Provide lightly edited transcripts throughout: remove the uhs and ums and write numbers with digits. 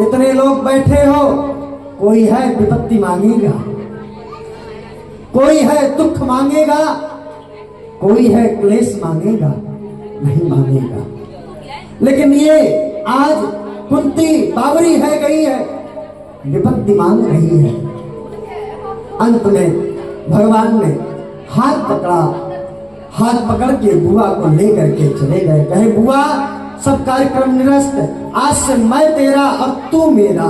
इतने लोग बैठे हो, कोई है विपत्ति मांगेगा, कोई है दुख मांगेगा, कोई है क्लेश मांगेगा? नहीं मांगेगा। लेकिन ये आज कुंती बावरी है गई है, विपत्ति मांग रही है। अंत में भगवान ने हाथ पकड़ा, हाथ पकड़ के बुआ को लेकर के चले गए। कहे बुआ सब कार्यक्रम निरस्त, आज से मैं तेरा और तू मेरा।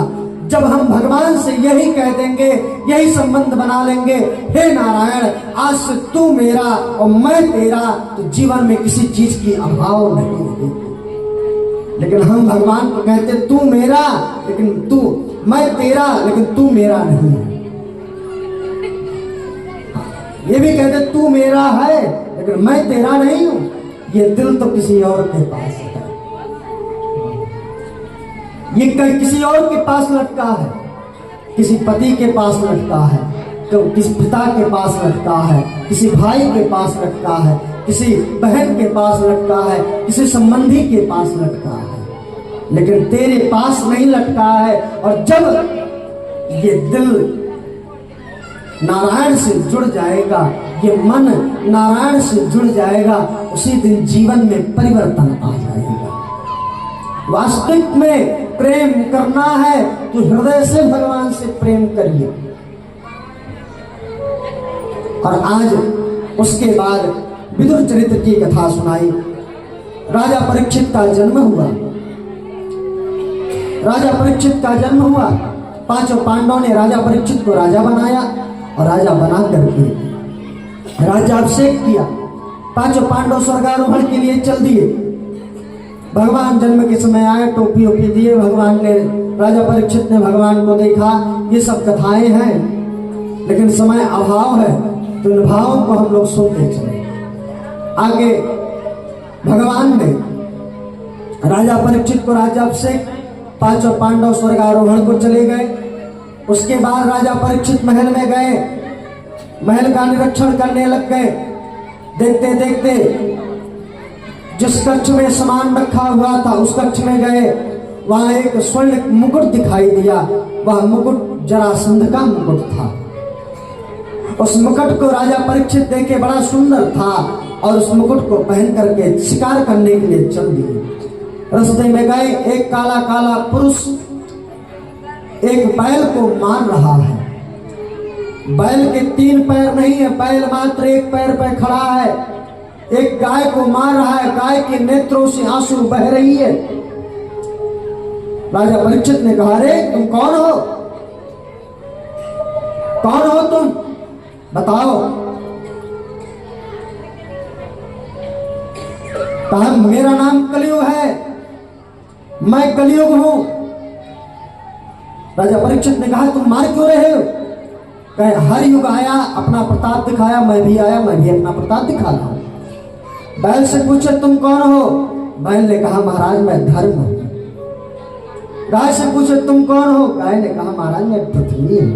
जब हम भगवान से यही कह देंगे, यही संबंध बना लेंगे, हे नारायण आज से तू मेरा और मैं तेरा, तो जीवन में किसी चीज की अभाव नहीं होगी। लेकिन हम भगवान को कहते तू मेरा, लेकिन तू, मैं तेरा लेकिन तू मेरा नहीं है। ये भी कहते तू मेरा है लेकिन मैं तेरा नहीं हूं। ये दिल तो किसी और के पास है, ये कहीं किसी और के पास लटका है, किसी पति के पास लटका है, तो किसी पिता के पास लटका है, किसी भाई के पास लटका है, किसी बहन के पास लटका है, किसी संबंधी के पास लटका है, लेकिन तेरे पास नहीं लटका है। और जब ये दिल नारायण से जुड़ जाएगा, ये मन नारायण से जुड़ जाएगा, उसी दिन जीवन में परिवर्तन आ जाएगा। वास्तविक में प्रेम करना है तो हृदय से भगवान से प्रेम करिए। और आज उसके बाद विदुर चरित्र की कथा सुनाई। राजा परीक्षित का जन्म हुआ, राजा परीक्षित का जन्म हुआ। पांचों पांडवों ने राजा परीक्षित को राजा बनाया और राजा बना करके राज्याभिषेक किया। पांचों पांडव स्वर्गारोहण के लिए चल दिए। भगवान जन्म के समय आए, टोपी ओपी दिए भगवान ने। राजा परीक्षित ने भगवान को देखा। ये सब कथाएं हैं लेकिन समय अभाव है, तो इन भावों को हम लोग सुनते चले। आगे भगवान ने राजा परीक्षित को राज्याभिषेक, पांचों पांडव स्वर्गारोहण को चले गए। उसके बाद राजा परीक्षित महल में गए, महल का निरीक्षण करने लग गए। देखते देखते जिस कक्ष में सामान रखा हुआ था उस कक्ष में गए, वहां एक स्वर्ण मुकुट दिखाई दिया। वह मुकुट जरासंध का मुकुट था। उस मुकुट को राजा परीक्षित देखे, बड़ा सुंदर था, और उस मुकुट को पहन करके शिकार करने के लिए चल दिए। रास्ते में गए, एक काला काला पुरुष एक बैल को मार रहा है। बैल के 3 पैर नहीं है, बैल मात्र 1 पैर पर खड़ा है। एक गाय को मार रहा है, गाय के नेत्रों से आंसू बह रही है। राजा परीक्षित ने कहा, रे तुम कौन हो, कौन हो तुम, बताओ। कहा मेरा नाम कलियुग है, मैं कलियुग हूं। राजा परीक्षित ने कहा तुम मार क्यों रहे हो? कहे हर युग आया, अपना प्रताप दिखाया, मैं भी आया, मैं भी अपना प्रताप दिखा रहा हूं। बैल से पूछे तुम कौन हो? बैल ने कहा महाराज मैं धर्म हूं। गाय से पूछे तुम कौन हो? गाय ने कहा महाराज मैं पृथ्वी हूं।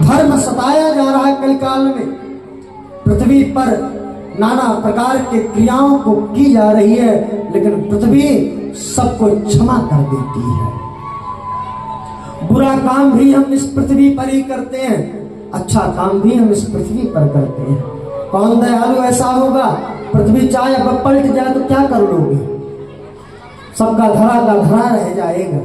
धर्म सताया जा रहा है कलिकाल में। पृथ्वी पर नाना प्रकार के क्रियाओं को की जा रही है, लेकिन पृथ्वी सबको क्षमा कर देती है। बुरा काम भी हम इस पृथ्वी पर ही करते हैं, अच्छा काम भी हम इस पृथ्वी पर करते हैं। कौन दयालु ऐसा होगा? पृथ्वी चाहे अब पलट जाए तो क्या कर लोगे? सबका धरा का धरा रह जाएगा।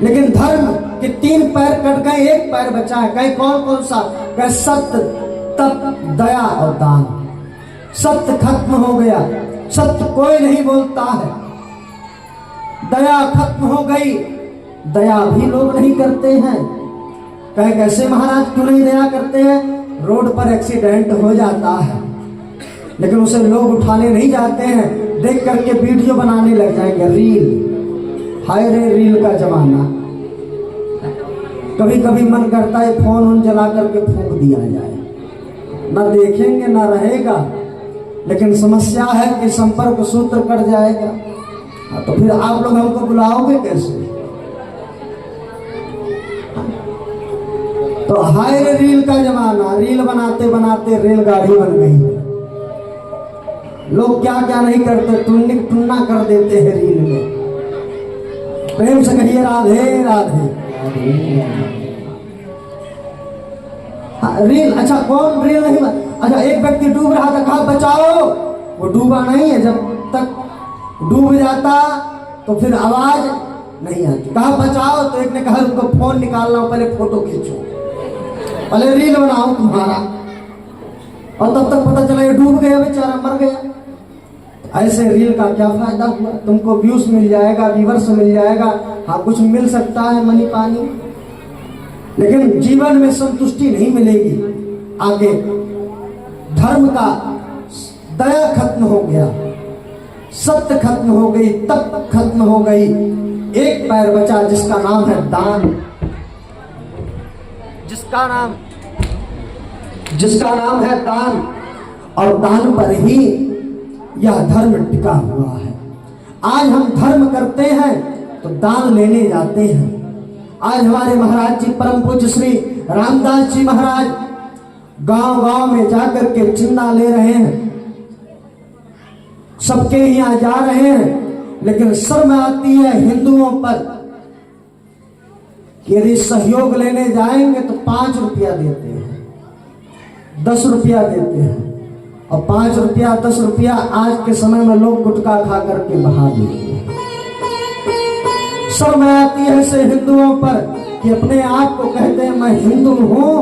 लेकिन धर्म के 3 पैर कट गए, 1 पैर बचा है। कहे कौन कौन सा? कहे सत्य, तप, दया और दान। सत्य खत्म हो गया, सत्य कोई नहीं बोलता है। दया खत्म हो गई, दया भी लोग नहीं करते हैं। कहे कैसे महाराज, क्यों नहीं दया करते हैं? रोड पर एक्सीडेंट हो जाता है लेकिन उसे लोग उठाने नहीं जाते हैं, देख करके वीडियो बनाने लग जाएंगे, रील। हाय रे रील का जमाना। कभी कभी मन करता है फोन उन जला करके फूंक दिया जाए, ना देखेंगे ना रहेगा। लेकिन समस्या है कि संपर्क सूत्र कट जाएगा, तो फिर आप लोग हमको बुलाओगे कैसे? तो हाय रे रील का जमाना। रील बनाते बनाते रेलगाड़ी बन गई। लोग क्या क्या नहीं करते, टुन्ना कर देते हैं रील में। प्रेम से कहिए राधे राधे। रील, अच्छा कौन रील नहीं, अच्छा एक व्यक्ति डूब रहा था, कहा बचाओ, वो डूबा नहीं है। जब तक डूब जाता तो फिर आवाज नहीं आती। कहा बचाओ तो एक ने कहा उनको फोन निकालना हो, पहले फोटो खींचो, पहले रील बनाओ तुम्हारा, और तब तक पता चला ये डूब गया बेचारा, मर गया। ऐसे रील का क्या फायदा हुआ? तुमको व्यूज मिल जाएगा, व्यूवर्स मिल जाएगा, हाँ कुछ मिल सकता है मनी पानी, लेकिन जीवन में संतुष्टि नहीं मिलेगी। आगे धर्म का दया खत्म हो गया, सत्य खत्म हो गई, तप खत्म हो गई, एक पैर बचा जिसका नाम है दान, जिसका नाम है दान, और दान पर ही यह धर्म टिका हुआ है। आज हम धर्म करते हैं तो दान लेने जाते हैं। आज हमारे महाराज जी परम पूज्य श्री रामदास जी महाराज गांव गांव में जाकर के चंदा ले रहे हैं, सबके यहाँ जा रहे हैं, लेकिन शर्म आती है हिंदुओं पर कि यदि सहयोग लेने जाएंगे तो 5 रुपया देते हैं, 10 रुपया देते हैं, और 5 रुपया 10 रुपया आज के समय में लोग गुटखा खा करके बहा देते हैं। शर्म आती है ऐसे हिंदुओं पर कि अपने आप को कहते हैं मैं हिंदू हूं,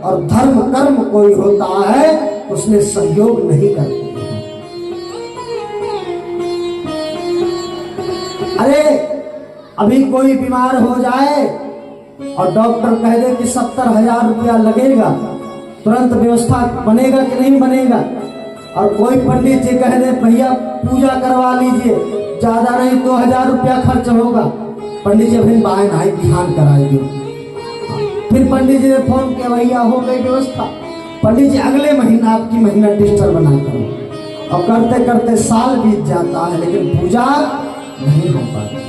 और धर्म कर्म कोई होता है उसमें सहयोग नहीं करते हैं। अरे अभी कोई बीमार हो जाए और डॉक्टर कह दे कि 70,000 रुपया लगेगा, तुरंत व्यवस्था बनेगा कि नहीं बनेगा? और कोई पंडित जी कह दे भैया पूजा करवा लीजिए, ज्यादा नहीं 2,000 रुपया खर्च होगा, पंडित जी अभी बाएं नाई ध्यान कराएंगे। फिर पंडित जी ने फोन किया, भैया हो गई व्यवस्था, पंडित जी अगले महीना आपकी महीना डिस्टर्ब बना करो, और करते करते साल बीत जाता है लेकिन पूजा नहीं हो पाती।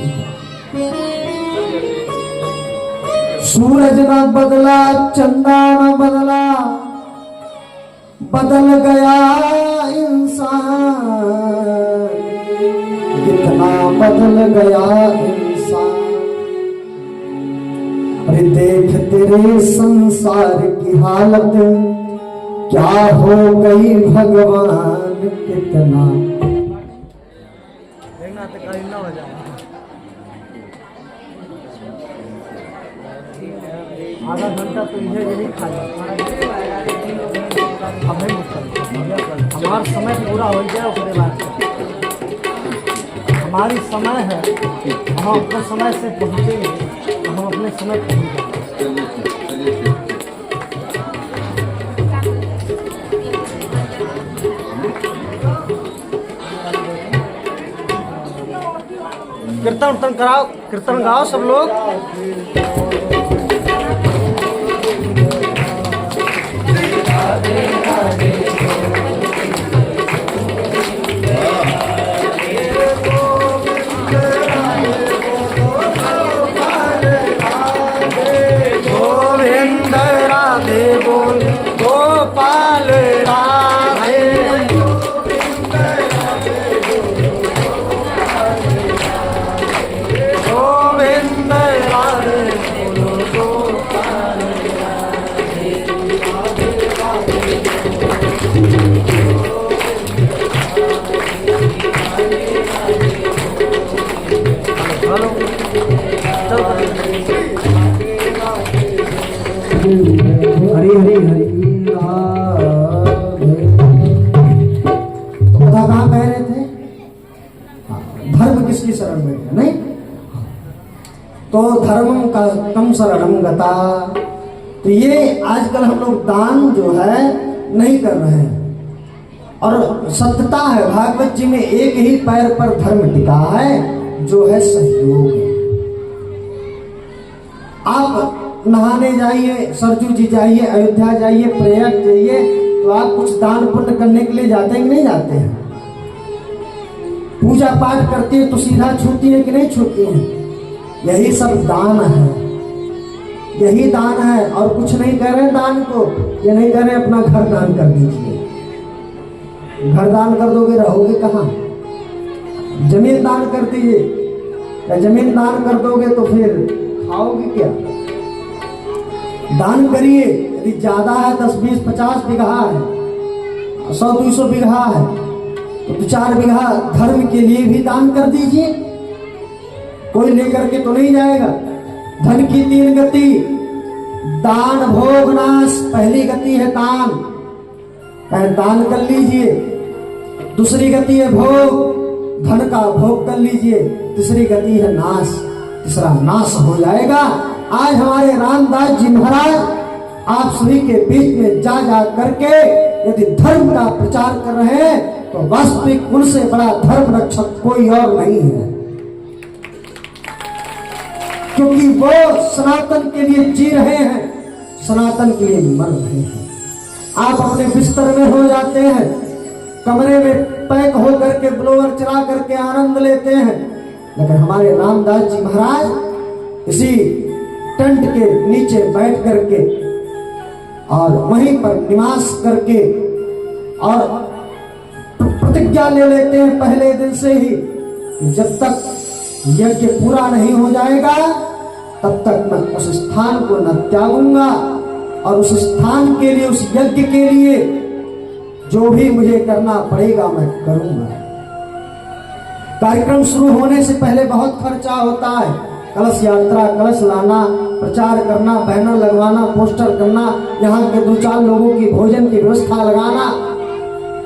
सूरज न बदला, चंदा न बदला, बदल गया इंसान, कितना बदल गया इंसान। अरे देख तेरे संसार की हालत, क्या हो गई भगवान कितना। आधा घंटा तो यही खा हमारा समय पूरा हो गया, उसके बाद हमारी समय है, हम अपने समय से पहुँचेंगे, हम अपने समय पहुँच जाएंगे। कीर्तन कराओ, कीर्तन गाओ सब लोग। गोविंद राधे बोल गोपाल राधे, गोविंद राधे बोल गोपाल राधे। हरी हरी हरी तो कथा कहाँ कह रहे थे? धर्म किसकी शरण में है? नहीं तो धर्म का कम शरणम गता। तो ये आजकल हम लोग दान जो है नहीं कर रहे हैं, और सत्यता है भागवत जी में एक ही पैर पर धर्म टिका है जो है सहयोग। आप नहाने जाइए, सरजू जी जाइए, अयोध्या जाइए, प्रयाग जाइए, तो आप कुछ दान पुण्य करने के लिए जाते हैं कि नहीं जाते हैं? पूजा पाठ करती है तो सीधा छूती है कि नहीं छूती है? यही सब दान है, यही दान है, और कुछ नहीं कह रहे दान को। ये नहीं कह रहे अपना घर दान कर दीजिए, घर दान कर दोगे रहोगे कहाँ? जमीन दान कर दीजिए, या जमीन दान कर दोगे तो फिर खाओगे क्या? दान करिए, यदि ज्यादा है 10, 20, 50 बीघा है, 100, 200 बीघा है तो 2-4 बीघा धर्म के लिए भी दान कर दीजिए। कोई लेकर के तो नहीं जाएगा। धन की 3 गति, दान भोग नाश। पहली गति है दान, दान कर लीजिए। दूसरी गति है भोग, धन का भोग कर लीजिए। तीसरी गति है नाश, तीसरा नाश हो जाएगा। आज हमारे रामदास जी महाराज आप सभी के बीच में जा जा करके यदि धर्म का प्रचार कर रहे हैं तो वास्तविक उनसे बड़ा धर्म रक्षक कोई और नहीं है, क्योंकि वो सनातन के लिए जी रहे हैं, सनातन के लिए मर रहे हैं। आप अपने बिस्तर में हो जाते हैं, कमरे में पैक होकर के ब्लोअर चला करके आनंद लेते हैं, लेकिन हमारे रामदास जी महाराज इसी टेंट के नीचे बैठ करके और वहीं पर निवास करके और प्रतिज्ञा ले लेते हैं पहले दिन से ही कि जब तक यज्ञ पूरा नहीं हो जाएगा तब तक मैं उस स्थान को न त्यागूंगा, और उस स्थान के लिए, उस यज्ञ के लिए जो भी मुझे करना पड़ेगा मैं करूंगा। कार्यक्रम शुरू होने से पहले बहुत खर्चा होता है। कलश यात्रा, कलश लाना, प्रचार करना, बैनर लगवाना, पोस्टर करना, यहाँ के 2-4 लोगों की भोजन की व्यवस्था लगाना।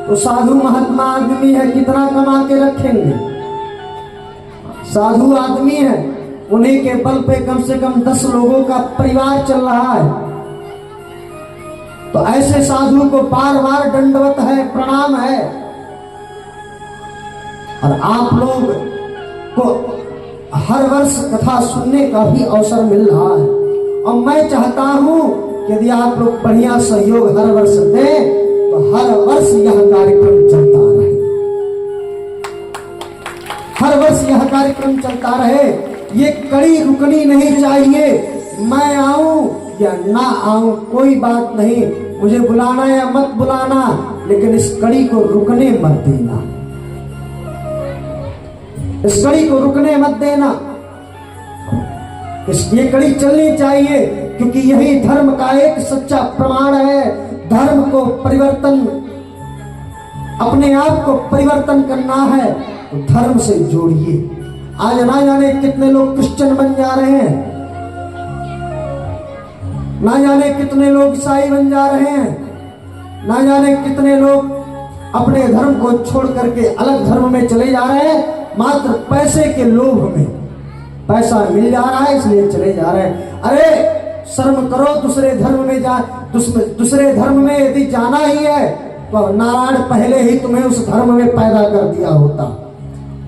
तो साधु महात्मा आदमी है, कितना कमा के रखेंगे? साधु आदमी है, उन्हीं के बल पे कम से कम 10 लोगों का परिवार चल रहा है। तो ऐसे साधु को बार बार दंडवत है, प्रणाम है। और आप लोग को हर वर्ष कथा सुनने का भी अवसर मिल रहा है, और मैं चाहता हूं कि यदि आप लोग बढ़िया सहयोग हर वर्ष दें तो हर वर्ष यह कार्यक्रम चलता रहे, हर वर्ष यह कार्यक्रम चलता रहे। ये कड़ी रुकनी नहीं चाहिए। मैं आऊं या ना आऊं कोई बात नहीं, मुझे बुलाना या मत बुलाना, लेकिन इस कड़ी को रुकने मत देना, इस कड़ी को रुकने मत देना। ये कड़ी चलनी चाहिए, क्योंकि यही धर्म का एक सच्चा प्रमाण है। धर्म को परिवर्तन, अपने आप को परिवर्तन करना है तो धर्म से जोड़िए। आज ना जाने कितने लोग क्रिश्चियन बन जा रहे हैं, ना जाने कितने लोग ईसाई बन जा रहे हैं, ना जाने कितने लोग अपने धर्म को छोड़ करके अलग धर्म में चले जा रहे हैं, मात्र पैसे के लोभ में। पैसा मिल जा रहा है इसलिए चले जा रहे हैं। अरे शर्म करो, दूसरे धर्म में दूसरे धर्म में यदि जाना ही है तो नारायण पहले ही तुम्हें उस धर्म में पैदा कर दिया होता,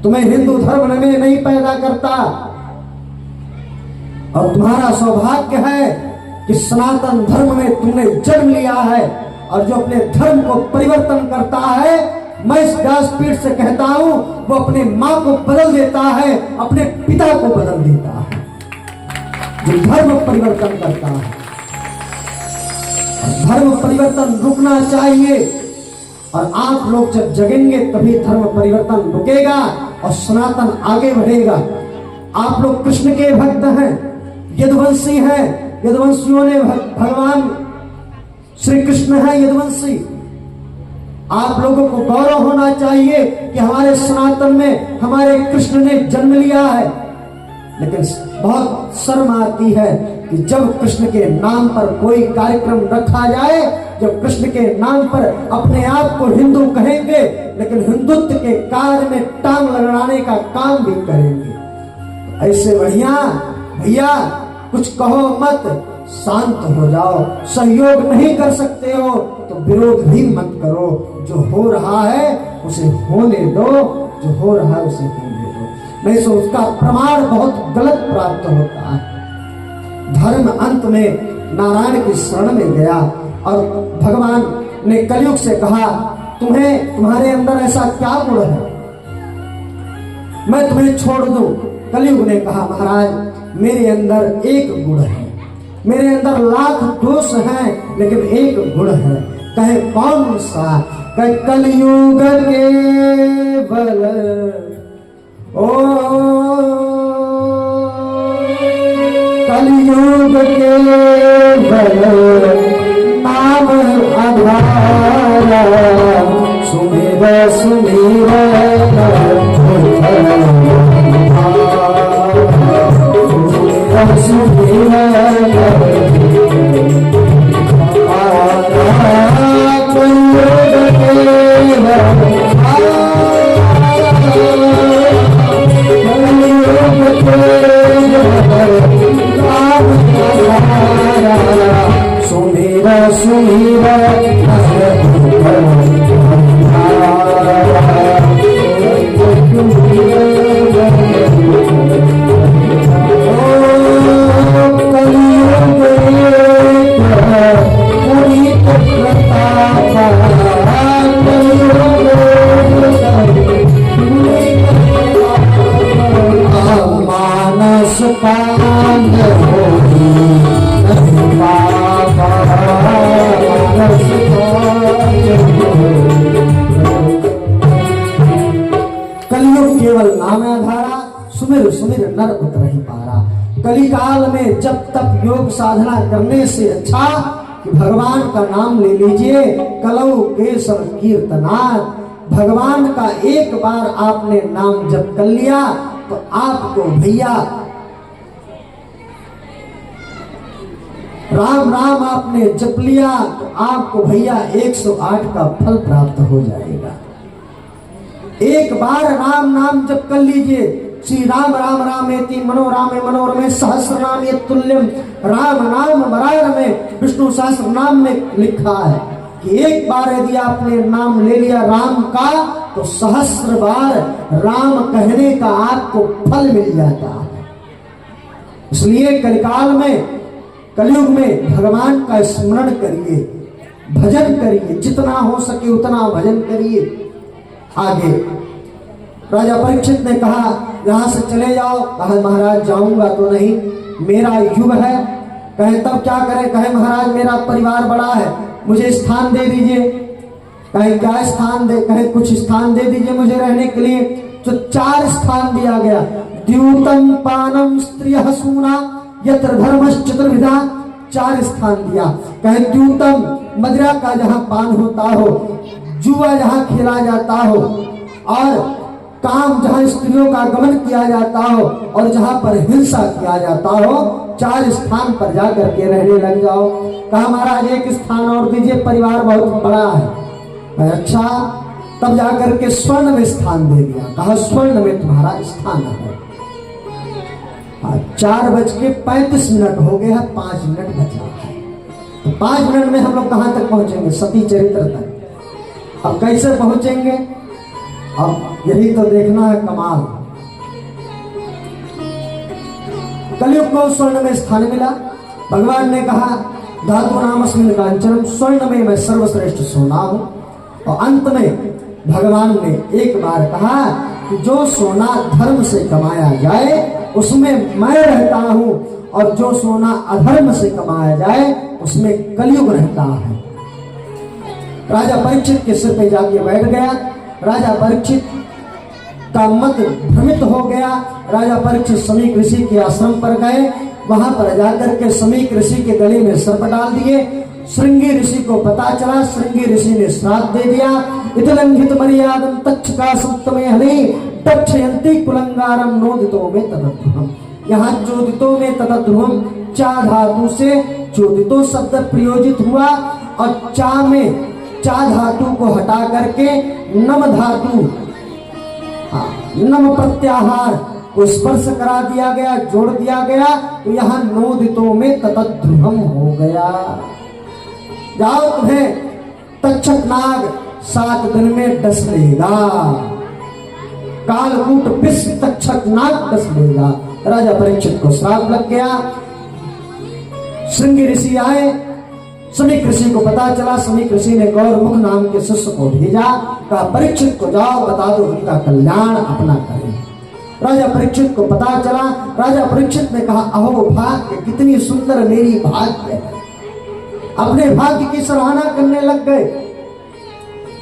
तुम्हें हिंदू धर्म में नहीं पैदा करता। और तुम्हारा सौभाग्य है कि सनातन धर्म में तुमने जन्म लिया है, और जो अपने धर्म को परिवर्तन करता है, मैं इस व्यासपीठ से कहता हूं, वो अपने मां को बदल देता है, अपने पिता को बदल देता है, जो धर्म परिवर्तन करता है। धर्म परिवर्तन रुकना चाहिए, और आप लोग जब जगेंगे तभी धर्म परिवर्तन रुकेगा और सनातन आगे बढ़ेगा। आप लोग कृष्ण के भक्त हैं, यदुवंशी हैं, यदुवंशियों ने भगवान श्री कृष्ण है यदुवंशी। आप लोगों को गौरव होना चाहिए कि हमारे सनातन में हमारे कृष्ण ने जन्म लिया है। लेकिन बहुत शर्म आती है कि जब कृष्ण के नाम पर कोई कार्यक्रम रखा जाए, जब कृष्ण के नाम पर अपने आप को हिंदू कहेंगे, लेकिन हिंदुत्व के कार्य में टांग लगाने का काम भी करेंगे। ऐसे बढ़िया भैया कुछ कहो मत, शांत हो जाओ। सहयोग नहीं कर सकते हो तो विरोध भी मत करो। जो हो रहा है उसे होने दो, जो हो रहा है उसे होने दो, नहीं तो उसका प्रमाण बहुत गलत प्राप्त होता है। धर्म अंत में नारायण की शरण में गया और भगवान ने कलयुग से कहा, तुम्हारे अंदर ऐसा क्या गुण है, मैं तुम्हें छोड़ दूं। कलयुग ने कहा, महाराज मेरे अंदर एक गुण है, मेरे अंदर लाख दोष हैं, लेकिन एक गुण है। कहे कौन सा? कलयुग के बल ओ कलयुग के बल नाम आधारा सुमेर सुमेर कलयुग केवल नाम आधारा सुमिर सुमिर नर उतरहि पारा। कलिकाल में जब तक योग साधना करने से अच्छा कि भगवान का नाम ले लीजिए। कलौ केशव कीर्तनाथ, भगवान का एक बार आपने नाम जप कर लिया तो आपको भैया राम राम आपने जप लिया तो आपको भैया 108 का फल प्राप्त हो जाएगा। एक बार राम नाम जप कर लीजिए। श्री राम राम रामेति मनोरामे मनोरमे सहस्र नाम ये तुल्यम, राम नाम बराबर में विष्णु सहस्र नाम में लिखा है कि एक बार यदि आपने नाम ले लिया राम का तो सहस्र बार राम कहने का आपको फल मिल जाता है। इसलिए कलिकाल में कलयुग में भगवान का स्मरण करिए, भजन करिए, जितना हो सके उतना भजन करिए। आगे राजा परीक्षित ने कहा यहां से चले जाओ। कहा महाराज जाऊंगा तो नहीं, मेरा युग है। कहे तब क्या करें? कहे महाराज मेरा परिवार बड़ा है, मुझे स्थान दे दीजिए। कहे क्या स्थान दे? कहे कुछ स्थान दे दीजिए मुझे रहने के लिए। तो 4 स्थान दिया गया। द्यूतम पानम स्त्रियः सूना यत्र धर्मश्चतुर्विधा, 4 स्थान दिया। कहे द्यूतम मदिरा का जहां पान होता हो, जुआ जहां खेला जाता हो, और काम जहां स्त्रियों का गमन किया जाता हो, और जहां पर हिंसा किया जाता हो, 4 स्थान पर जाकर के रहने लग जाओ। कहा महाराज एक स्थान और दीजिए, परिवार बहुत बड़ा है। अच्छा, तब जाकर के स्वर्ण में स्थान दे दिया। कहा स्वर्ण में तुम्हारा स्थान है। 4:35 हो गया, 5 मिनट बचा है। तो 5 मिनट में हम लोग कहां तक पहुंचेंगे? सती चरित्र तक। अब कैसे पहुंचेंगे? अब यही तो देखना है कमाल। कलयुग को स्वर्ण में स्थान मिला। भगवान ने कहा धातु नामस्मिन् कांचनम, स्वर्ण में मैं सर्वश्रेष्ठ सोना हूं। और अंत में भगवान ने एक बार कहा कि जो सोना धर्म से कमाया जाए उसमें मैं रहता हूं, और जो सोना अधर्म से कमाया जाए उसमें कलयुग रहता है। राजा परीक्षित के सिर पे जाके बैठ गया। राजा परीक्षित का मत भ्रमित हो गया। राजा परीक्षित समीक ऋषि के आश्रम पर गए। वहां पर जाकर के समीक ऋषि के गले में सर्प डाल दिए। श्रृंगी ऋषि को पता चला। श्रृंगी ऋषि ने श्राप दे दिया। इतलंघित मर्यादम तक्षका सुप्तमे हनि तक्षयन्ति कुलंगारम नोदितो में ततध्रुवम। यहाँ चोदितो में ततध्रुवम चा धातु से चोदितो शब्द प्रयोजित हुआ, और चा में चा धातु को हटा करके नम धातु नम प्रत्याहार को स्पर्श करा दिया गया, जोड़ दिया गया। तो यहाँ नोदितो में ततध्रुवम हो गया। जाओ तुम्हें तक्षक नाग 7 दिन में डस लेगा। कालकूट विश्व तक्षक नाग डस लेगा। राजा परीक्षित को श्राप लग गया। श्रृंगी ऋषि आए। समीक ऋषि को पता चला। समीक ऋषि ने गौरमुख नाम के शिष्य को भेजा। कहा परीक्षित को जाओ बता दो उनका कल्याण अपना करें। राजा परीक्षित को पता चला। राजा परीक्षित ने कहा अहो भाग्य, कितनी सुंदर मेरी भाग्य है। अपने भाग्य की सराहना करने लग गए।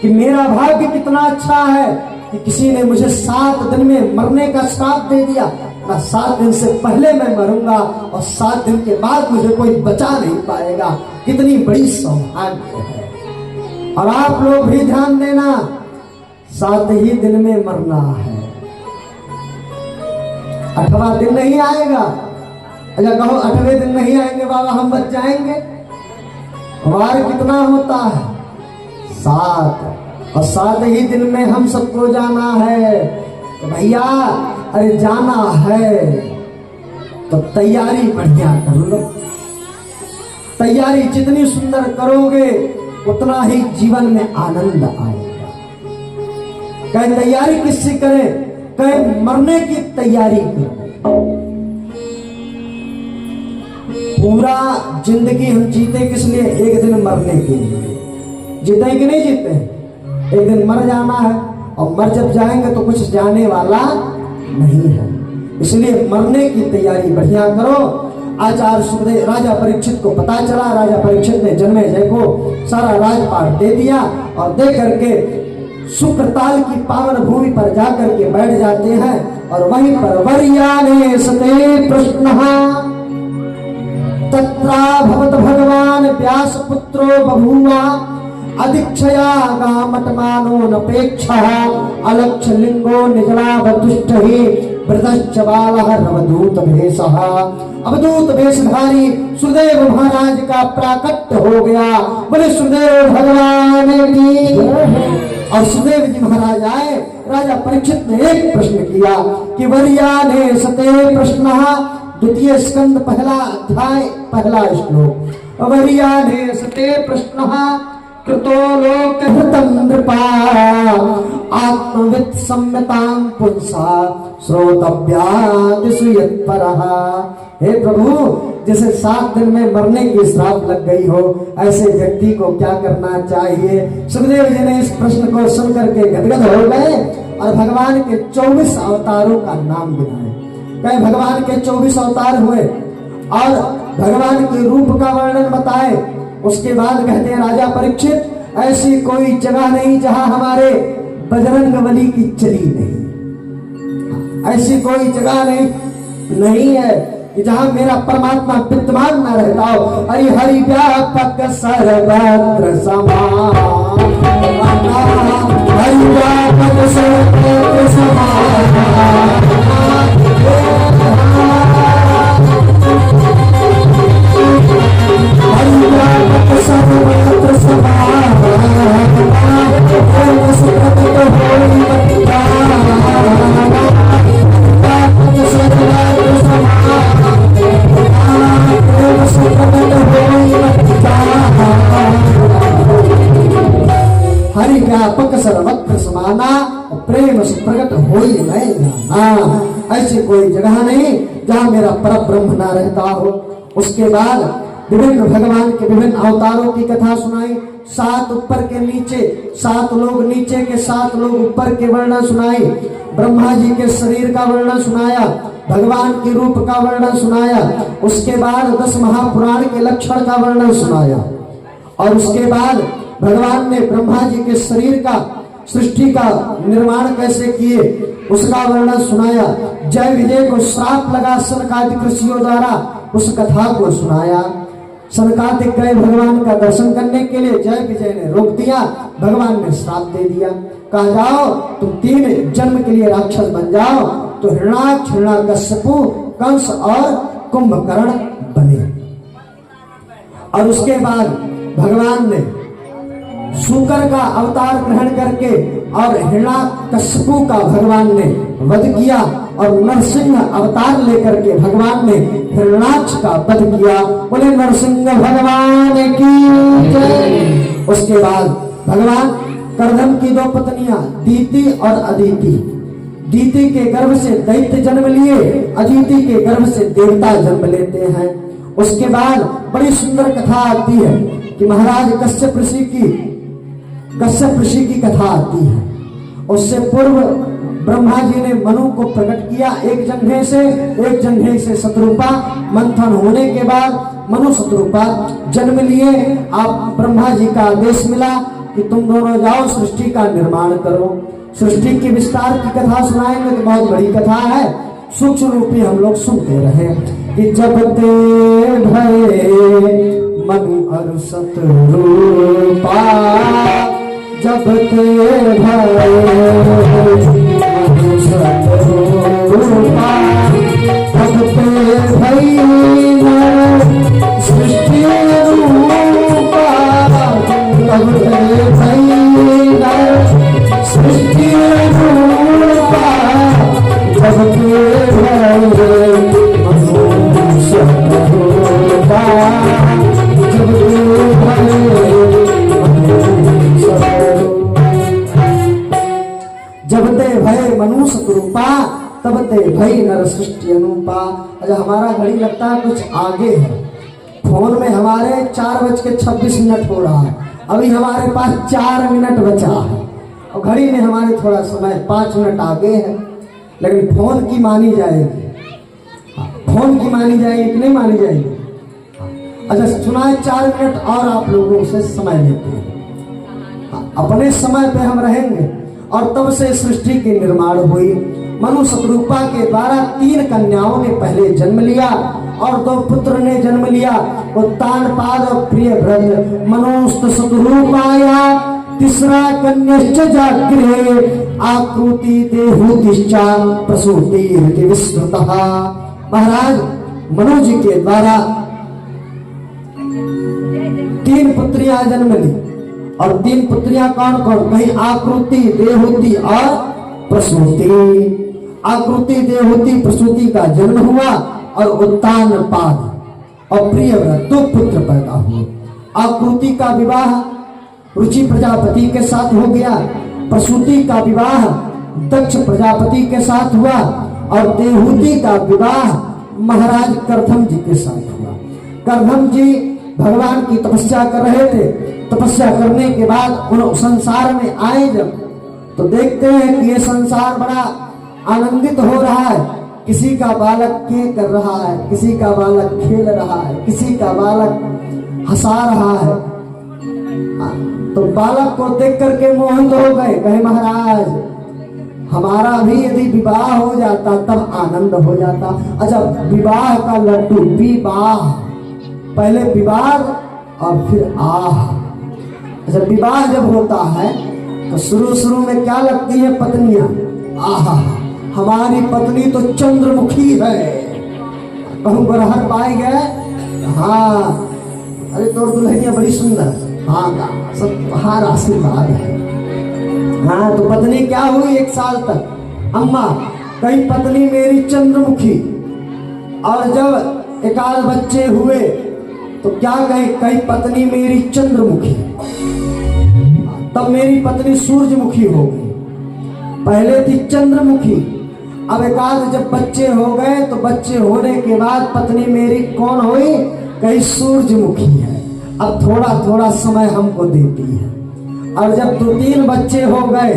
कि मेरा भाग्य कितना अच्छा है कि किसी ने मुझे 7 दिन में मरने का श्राप दे दिया। ना 7 दिन से पहले मैं मरूंगा और 7 दिन के बाद मुझे कोई बचा नहीं पाएगा। कितनी बड़ी सौभाग्य है। और आप लोग भी ध्यान देना, 7 ही दिन में मरना है, 8वां दिन नहीं आएगा। अच्छा कहो 8वें दिन नहीं आएंगे बाबा हम बच जाएंगे। वार कितना होता है? 7, और 7 ही दिन में हम सबको जाना है। तो भैया अरे जाना है तो तैयारी बढ़िया कर लो। तैयारी जितनी सुंदर करोगे उतना ही जीवन में आनंद आएगा। कहे तैयारी किससे करें? कहे मरने की तैयारी करो। पूरा जिंदगी हम जीते किस लिए? एक दिन मरने के लिए। जीते कि नहीं जीते? एक दिन मर जाना है, और मर जब जाएंगे तो कुछ जाने वाला नहीं है। इसलिए मरने की तैयारी बढ़िया करो। आचार्य सुखदेव राजा परीक्षित को पता चला। राजा परीक्षित ने जन्मेजय को सारा राजपाट दे दिया और दे करके शुक्रताल की पावन भूमि पर जाकर के बैठ जाते हैं। और वहीं पर वर्याने सते प्रश्नः तत्रा भवत भगवान व्यास पुत्रो बभूवा अधिक्षया गामटमानो नपेक्षः अलक्ष लिंगो निजलाभतुष्टहि वृतश्च बालः रवदूत भेषः। अवधूत वेशधारी सुखदेव महाराज का प्राकट्य हो गया। बोले सुखदेव भगवान की। और सुखदेव जी महाराज आए। राजा परीक्षित ने एक प्रश्न किया कि वर्याने सते प्रश्नः, द्वितीय स्कंद 1 अध्याय 1 श्लोक। वर्याने सते प्रश्नः कृतो लोकहृतं नृपा आत्मवित् सम्यतां पुंसा श्रोतव्यादिषु यत्परः। हे प्रभु, जैसे 7 दिन में मरने की श्राप लग गई हो, ऐसे व्यक्ति को क्या करना चाहिए? सुखदेव जी ने इस प्रश्न को सुनकर के गदगद हो गए और भगवान के 24 अवतारों का नाम गिनाए। कहे भगवान के 24 अवतार हुए और भगवान के रूप का वर्णन बताए। उसके बाद कहते हैं राजा परीक्षित, ऐसी कोई जगह नहीं जहां हमारे बजरंगबली की चली नहीं। ऐसी कोई जगह नहीं है कि जहां मेरा परमात्मा विद्यमान न रहता हो। हरि हरि व्यापक सर्वत्र समान, हरि व्यापक सर्वत्र समान। हरि व्यापक सर्वत्र समाना, प्रेम से प्रकट होई नहीं जाना। ऐसी कोई जगह नहीं जहां मेरा पर ब्रह्म ना रहता हो। उसके बाद विभिन्न भगवान के विभिन्न अवतारों की कथा सुनाई। 7 ऊपर के नीचे, 7 लोग नीचे के 7 लोग ऊपर के वर्णन सुनाई। ब्रह्मा जी के शरीर का वर्णन सुनाया, भगवान के रूप का वर्णन सुनाया। उसके बाद 10 महापुराण के लक्षण का वर्णन सुनाया। और उसके बाद भगवान ने ब्रह्मा जी के शरीर का, सृष्टि का निर्माण कैसे किए उसका वर्णन सुनाया। जय विजय को श्राप लगा सनकादिक ऋषियों द्वारा, उस कथा को सुनाया। सनकादिक गए भगवान का दर्शन करने के लिए, जय विजय ने रोक दिया, भगवान ने श्राप दे दिया। कहा जाओ तुम 3 जन्म के लिए राक्षस बन जाओ। तो हिरणाक्ष, हिरण्यकश्यपु, कंस और कुंभकर्ण बने। और उसके बाद भगवान ने शूकर का अवतार ग्रहण करके और हिरण्यकश्यपु का भगवान ने वध किया। और नरसिंह अवतार लेकर के भगवान ने हिरण्याक्ष का वध किया। बोले नरसिंह भगवान की जय। उसके बाद भगवान करदम की 2 पत्नियां दीति और अदिति। दीति के गर्भ से दैत्य जन्म लिए, अदिति के गर्भ से देवता जन्म लेते हैं। उसके बाद बड़ी सुंदर कथा आती है कि महाराज कश्यप ऋषि की कथा आती है। उससे पूर्व ब्रह्मा जी ने मनु को प्रकट किया एक जंघे से शत्रुपा। मंथन होने के बाद मनु शत्रुपा जन्म लिए। आप ब्रह्मा जी का आदेश मिला कि तुम दोनों जाओ सृष्टि का निर्माण करो। सृष्टि की विस्तार की कथा सुनाएंगे तो बहुत बड़ी कथा है, सूक्ष्म रूपी हम लोग सुनते रहे कि जब ते भये मनु अरु सतरूपा, जब ते भये मनु सतरूपा, तब ते भई सृष्टि रूपा, तब ते भई सृष्टि रूपा, जब ते भये मनु सतरूपा, जब ते भये मनु सतरूपा, जब ते भये मनु सतरूपा, तब ते भई नर सृष्टि अनुपा। अच्छा, हमारा घड़ी लगता है कुछ आगे है, फोन में हमारे 4:26 हो रहा है, अभी हमारे पास 4 मिनट बचा है और घड़ी में हमारे थोड़ा समय 5 मिनट आगे है, लेकिन फोन की मानी जाएगी, फोन की मानी जाएगी कि नहीं मानी जाएगी? अच्छा सुनाए, 4 मिनट और आप लोगों से समय लेते हैं, अपने समय पे हम रहेंगे। और तब से सृष्टि की निर्माण हुई। मनु सतरूपा के द्वारा 3 कन्याओं ने पहले जन्म लिया और 2 पुत्र ने जन्म लिया, उत्तानपाद और प्रियव्रत। मनुस्त सतरूपाया तीसरा कन्यश्च जाग्रे, आकृति देहुतिश्चा प्रसूति विस्तृतः। महाराज मनु जी के द्वारा 3 पुत्रियां जन्म ली और 3 पुत्रियां कौन कौन? कहीं आकृति, देहुति और प्रसूति। आकृति, देहुति, प्रसूति का जन्म हुआ और उत्तानपाद और प्रियव्रत 2 पुत्र पैदा हुए। आकृति का विवाह रुचि प्रजापति के साथ हो गया, प्रसूति का विवाह दक्ष प्रजापति के साथ हुआ और देहुति का विवाह महाराज करधम जी के साथ हुआ। करधम जी भगवान की तपस्या कर रहे थे, तपस्या करने के बाद उन संसार में आए जब, तो देखते हैं कि ये संसार बड़ा आनंदित हो रहा है। किसी का बालक के कर रहा है, किसी का बालक खेल रहा है, किसी का बालक हंसा रहा है। तो बालक को देख करके मोहित हो गए, कहे महाराज हमारा भी यदि विवाह हो जाता तब आनंद हो जाता। अच्छा, विवाह का लड्डू, विवाह, पहले विवाह और फिर आह। अच्छा, विवाह जब होता है तो शुरू में क्या लगती है पत्नियां? आहा, हमारी पत्नी तो चंद्रमुखी है। कहूँ बरहर पाए गए, हाँ अरे तो दुल्हनिया बड़ी सुंदर, हाँ सब तुम्हारा आशीर्वाद है। हाँ तो पत्नी क्या हुई 1 साल तक? अम्मा कई पत्नी मेरी चंद्रमुखी। और जब 1 आध बच्चे हुए तो क्या कहे? कई पत्नी मेरी चंद्रमुखी। तब मेरी पत्नी सूरजमुखी हो गई, पहले थी चंद्रमुखी। अब 1 आध जब बच्चे हो गए तो बच्चे होने के बाद पत्नी मेरी कौन हुई? कहीं सूरजमुखी है। अब थोड़ा थोड़ा समय हमको देती है। और जब 2-3 बच्चे हो गए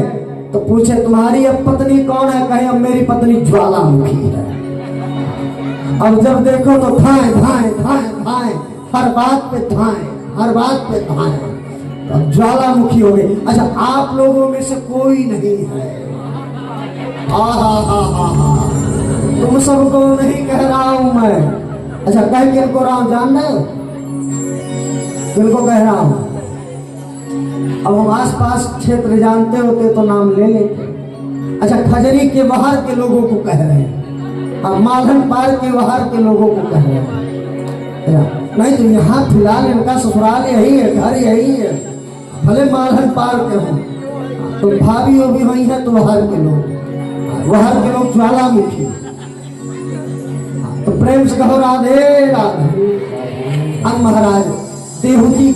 तो पूछे तुम्हारी अब पत्नी कौन है? कहीं अब मेरी पत्नी ज्वालामुखी है। अब जब देखो तो धाए धाए धाए धाए, हर बात पे धाए, हर बात पे धाए, अब ज्वालामुखी हो गई। अच्छा, आप लोगों में से कोई नहीं है, तुम सबको नहीं कह रहा हूं मैं। अच्छा, कह किनको रहा हूं जान रहे हो? किनको कह रहा हूं? अब हम आस पास क्षेत्र जानते होते तो नाम ले लेते। अच्छा, खजरी के बाहर के लोगों को कह रहे हैं, अब मालहन पार के बाहर के लोगों को कह रहे हैं। नहीं तो यहाँ फिलहाल इनका ससुराल यही है, घर यही है, भले मालहन पार के हो तो भाभी हो भी वही है, तो बाहर के लोग ज्वालामुखी। तो प्रेम से कहो राधे राधे। अब महाराज देहुति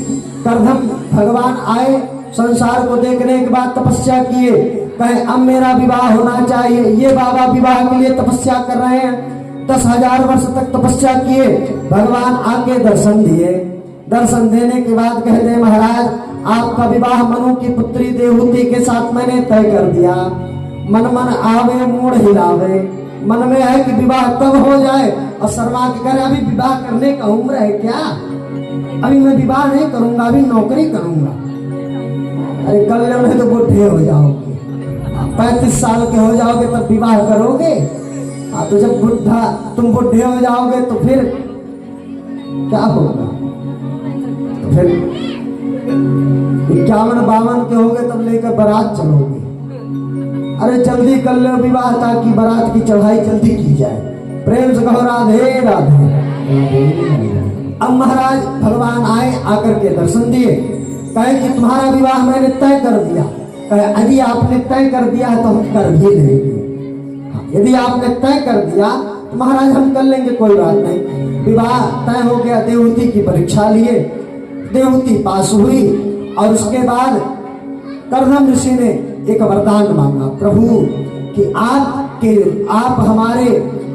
करधम भगवान आए, संसार को देखने के बाद तपस्या किए, कहे अब मेरा विवाह होना चाहिए। ये बाबा विवाह के लिए तपस्या कर रहे हैं, 10,000 वर्ष तक तपस्या किए। भगवान आके दर्शन दिए, दर्शन देने के बाद कहते महाराज आपका विवाह मनु की पुत्री देहुति के साथ मैंने तय कर दिया। मन मन आवे मूड हिलावे, मन में है कि विवाह कब हो जाए, और शर्मा के करे अभी विवाह करने का उम्र है क्या? अभी मैं विवाह नहीं करूंगा, अभी नौकरी करूंगा। अरे कल में तो बुढ़े हो जाओगे, 35 साल के हो जाओगे तब विवाह करोगे। हाँ तो जब तुम बुढ़े हो जाओगे तो फिर क्या होगा? तो फिर 51-52 के होगे तब लेकर बारात चलोगे। अरे जल्दी कर लो विवाह ताकि बारात की चढ़ाई जल्दी की जाए। प्रेम से कहो राधे राधे। अब महाराज भगवान आए, आकर के दर्शन दिए, कहे कि तुम्हारा विवाह मैंने तय कर दिया। कहे यदि आपने तय कर दिया है तो हम कर भी लेंगे। यदि आपने तय कर दिया तो महाराज हम कर लेंगे, कोई बात नहीं। विवाह तय हो गया, देवहूति की परीक्षा लिए, देवहूति पास हुई और उसके बाद कर्दम ऋषि ने एक वरदान मांगा, प्रभु कि आप हमारे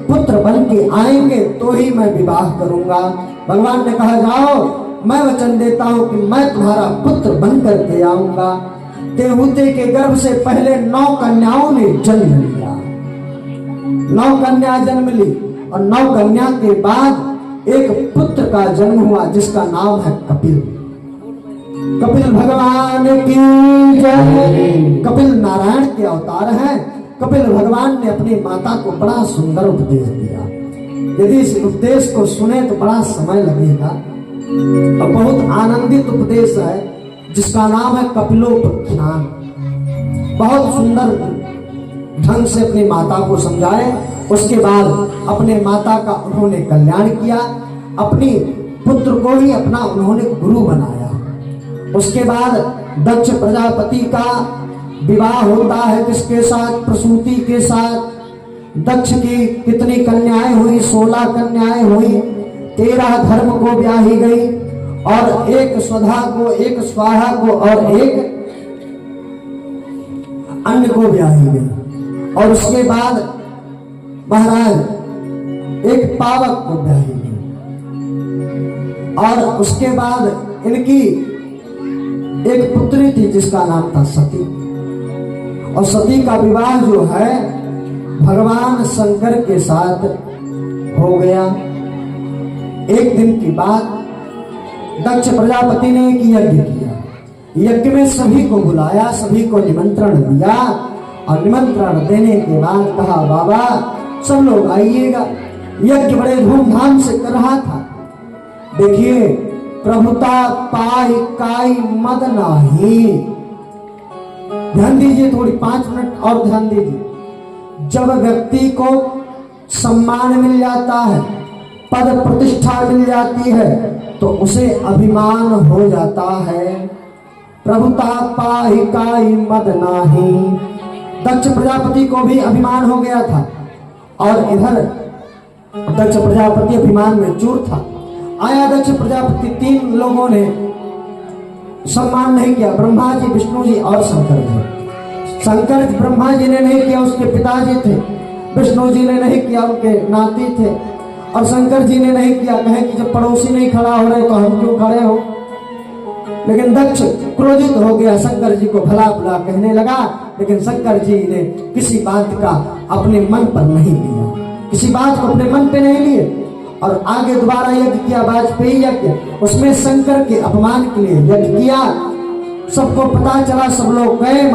पुत्र बन के आएंगे तो ही मैं विवाह करूंगा। भगवान ने कहा जाओ, मैं वचन देता हूं कि मैं तुम्हारा पुत्र बन करके आऊंगा। देवहूति के गर्भ से पहले 9 कन्याओं ने जन्म लिया, 9 कन्या जन्म ली और 9 कन्या के बाद एक पुत्र का जन्म हुआ जिसका नाम है कपिल। कपिल भगवान की जय। कपिल नारायण के अवतार हैं। कपिल भगवान ने अपनी माता को बड़ा सुंदर उपदेश दिया। यदि इस उपदेश को सुने तो बड़ा समय लगेगा और बहुत आनंदित उपदेश है जिसका नाम है कपिलोपाख्यान। बहुत सुंदर ढंग से अपनी माता को समझाए। उसके बाद अपने माता का उन्होंने कल्याण किया, अपनी पुत्र को ही अपना उन्होंने गुरु बनाया। उसके बाद दक्ष प्रजापति का विवाह होता है किसके साथ? प्रसूति के साथ। दक्ष की कितनी कन्याएं हुई? 16 कन्याएं हुई। 13 धर्म को ब्याही गई और एक स्वधा को, एक स्वाहा को और एक अन्य को ब्याही गई। और उसके बाद महाराज एक पावक को ब्याही गई। और उसके बाद इनकी एक पुत्री थी जिसका नाम था सती। और सती का विवाह जो है भगवान शंकर के साथ हो गया। एक दिन की बात, दक्ष प्रजापति ने एक यज्ञ किया। यज्ञ में सभी को बुलाया, सभी को निमंत्रण दिया और निमंत्रण देने के बाद कहा बाबा सब लोग आइएगा। यज्ञ बड़े धूमधाम से कर रहा था। देखिए, प्रभुता पाई काई मद नाही। ध्यान दीजिए, थोड़ी 5 मिनट और ध्यान दीजिए। जब व्यक्ति को सम्मान मिल जाता है, पद प्रतिष्ठा मिल जाती है तो उसे अभिमान हो जाता है। प्रभुता पाई काई मद नाही। दक्ष प्रजापति को भी अभिमान हो गया था और इधर दक्ष प्रजापति अभिमान में चूर था। आया दक्ष प्रजापति, 3 लोगों ने सम्मान नहीं किया, ब्रह्मा जी, विष्णु जी और शंकर जी। शंकर ब्रह्मा जी ने नहीं किया, उसके पिताजी थे। विष्णु जी ने नहीं किया, उनके नाती थे। और शंकर जी ने नहीं किया, कहे कि जब पड़ोसी नहीं खड़ा हो रहे तो हम क्यों खड़े हो। लेकिन दक्ष क्रोधित हो गया, शंकर जी को भला बुला कहने लगा। लेकिन शंकर जी ने किसी बात का अपने मन पर नहीं लिया, किसी बात को अपने मन पे नहीं लिए और आगे दोबारा यज्ञ किया, वाजपेयी यज्ञ। उसमें शंकर के अपमान के लिए यज्ञ किया। सबको पता चला, सब लोग गए।